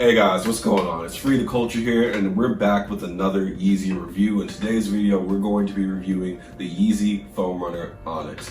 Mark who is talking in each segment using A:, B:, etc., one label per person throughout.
A: Hey guys, what's going on? It's Free the Culture here, and we're back with another Yeezy review. In today's video, we're going to be reviewing the Yeezy Foam Runner Onyx.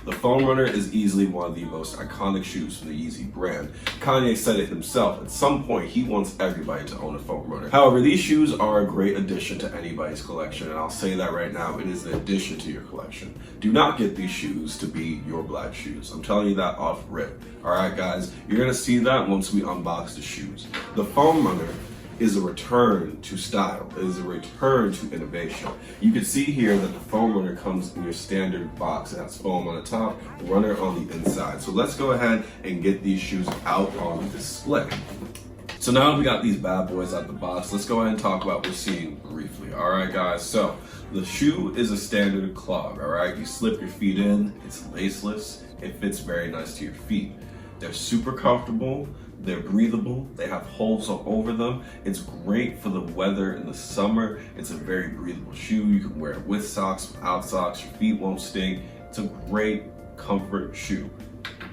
A: The Foam Runner is easily one of the most iconic shoes from the Yeezy brand. Kanye said it himself, at some point he wants everybody to own a Foam Runner. However, these shoes are a great addition to anybody's collection, and I'll say that right now, it is an addition to your collection. Do not get these shoes to be your black shoes. I'm telling you that off rip. Alright guys, you're gonna see that once we unbox the shoes. The Foam Runner is a return to style. It is a return to innovation. You can see here that the Foam Runner comes in your standard box. It has foam on the top, runner on the inside. So let's go ahead and get these shoes out on display. So now that we got these bad boys out the box, let's go ahead and talk about what we're seeing briefly. All right, guys, so the shoe is a standard clog, all right? You slip your feet in, it's laceless, it fits very nice to your feet. They're super comfortable, they're breathable, they have holes all over them. It's great for the weather in the summer. It's a very breathable shoe. You can wear it with socks, without socks, your feet won't sting. It's a great comfort shoe.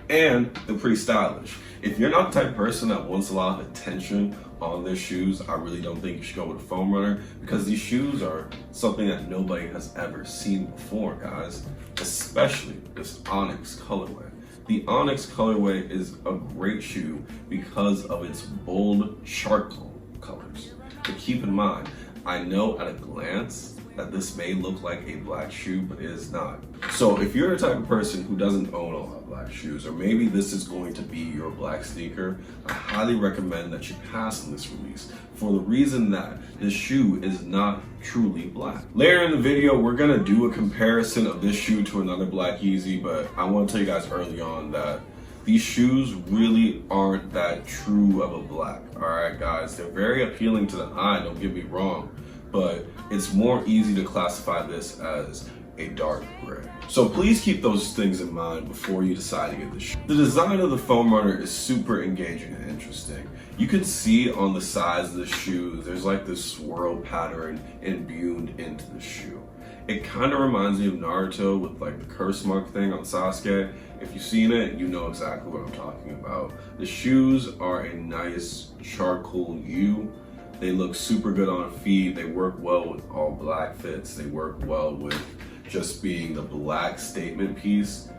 A: And they're pretty stylish. If you're not the type of person that wants a lot of attention on their shoes, I really don't think you should go with a Foam Runner, because these shoes are something that nobody has ever seen before, guys. Especially this Onyx colorway. The Onyx colorway is a great shoe because of its bold charcoal colors. But keep in mind, I know at a glance that this may look like a black shoe, but it is not. So if you're the type of person who doesn't own a lot of black shoes, or maybe this is going to be your black sneaker, I highly recommend that you pass on this release for the reason that this shoe is not truly black. Later in the video, we're gonna do a comparison of this shoe to another black Yeezy, but I wanna tell you guys early on that these shoes really aren't that true of a black, all right, guys? They're very appealing to the eye, don't get me wrong, but it's more easy to classify this as a dark gray. So please keep those things in mind before you decide to get the shoe. The design of the Foam Runner is super engaging and interesting. You can see on the sides of the shoe, there's like this swirl pattern imbued into the shoe. It kind of reminds me of Naruto with like the curse mark thing on Sasuke. If you've seen it, you know exactly what I'm talking about. The shoes are a nice charcoal hue. They look super good on feet. They work well with all black fits. They work well with just being the black statement piece.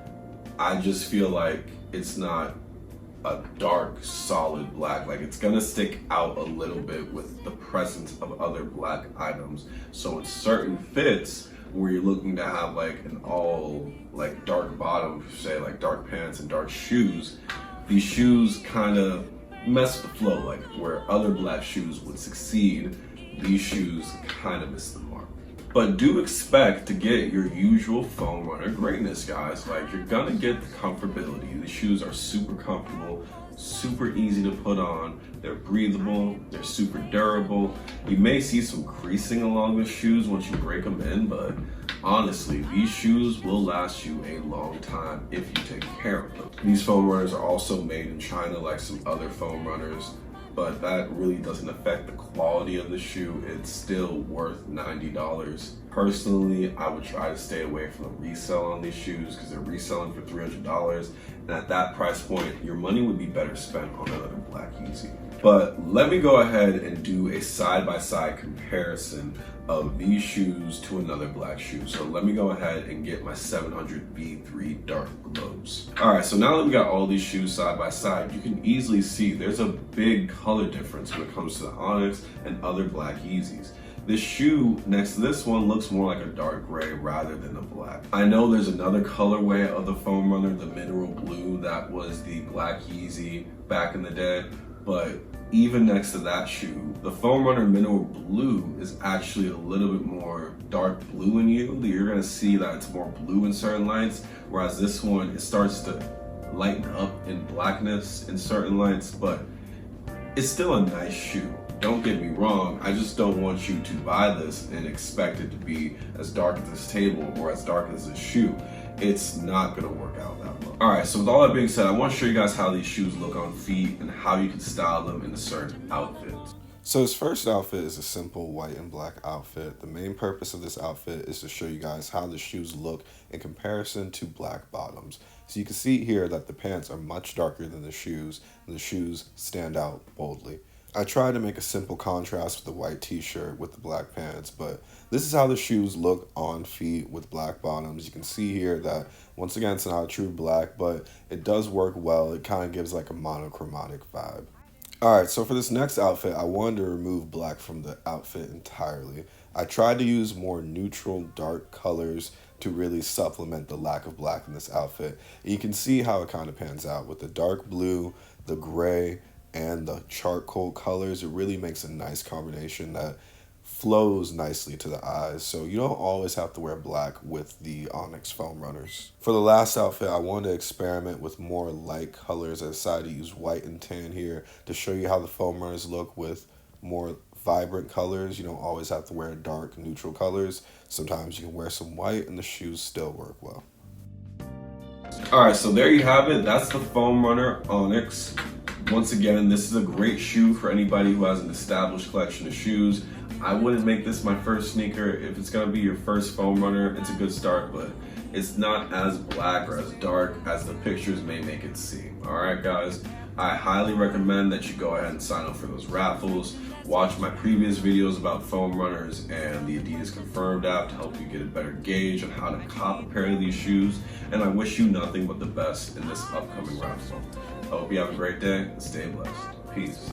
A: I just feel like it's not a dark, solid black. Like, it's gonna stick out a little bit with the presence of other black items. So in certain fits where you're looking to have like an all like dark bottom, say like dark pants and dark shoes, these shoes kind of mess with the flow. Like where other black shoes would succeed, these shoes kind of miss the mark. But do expect to get your usual Foam Runner greatness, guys. Like, you're gonna get the comfortability. These shoes are super comfortable, super easy to put on. They're breathable, they're super durable. You may see some creasing along the shoes once you break them in, but honestly, these shoes will last you a long time if you take care of them. These Foam Runners are also made in China like some other Foam Runners, but that really doesn't affect the quality of the shoe. It's still worth $90. Personally, I would try to stay away from the resale on these shoes because they're reselling for $300. And at that price point, your money would be better spent on another black Yeezy. But let me go ahead and do a side-by-side comparison of these shoes to another black shoe. So let me go ahead and get my 700 B3 Dark Glows. All right, so now that we got all these shoes side by side, you can easily see there's a big color difference when it comes to the Onyx and other black Yeezys. This shoe next to this one looks more like a dark gray rather than a black. I know there's another colorway of the Foam Runner, the mineral blue, that was the black Yeezy back in the day, but even next to that shoe, the Foam Runner Mineral Blue is actually a little bit more dark blue in you. You're gonna see that it's more blue in certain lights, whereas this one, it starts to lighten up in blackness in certain lights, but it's still a nice shoe. Don't get me wrong, I just don't want you to buy this and expect it to be as dark as this table or as dark as this shoe. It's not gonna work out that well. All right, so with all that being said, I want to show you guys how these shoes look on feet and how you can style them in a certain outfit.
B: So his first outfit is a simple white and black outfit. The main purpose of this outfit is to show you guys how the shoes look in comparison to black bottoms. So you can see here that the pants are much darker than the shoes, and the shoes stand out boldly. I tried to make a simple contrast with the white t-shirt with the black pants, but this is how the shoes look on feet with black bottoms. You can see here that, once again, it's not a true black, but it does work well. It kind of gives like a monochromatic vibe. Alright, so for this next outfit, I wanted to remove black from the outfit entirely. I tried to use more neutral, dark colors to really supplement the lack of black in this outfit. And you can see how it kind of pans out with the dark blue, the gray, and the charcoal colors. It really makes a nice combination that flows nicely to the eyes, so you don't always have to wear black with the Onyx foam runners. For the last outfit, I wanted to experiment with more light colors. I decided to use white and tan here to show you how the foam runners look with more vibrant colors. You don't always have to wear dark, neutral colors. Sometimes you can wear some white and the shoes still work well.
A: Alright, so there you have it. That's the Foam Runner Onyx. Once again, this is a great shoe for anybody who has an established collection of shoes. I wouldn't make this my first sneaker. If it's gonna be your first foam runner, it's a good start, but it's not as black or as dark as the pictures may make it seem. All right, guys, I highly recommend that you go ahead and sign up for those raffles. Watch my previous videos about foam runners and the Adidas Confirmed app to help you get a better gauge on how to cop a pair of these shoes. And I wish you nothing but the best in this upcoming raffle. I hope you have a great day and stay blessed. Peace.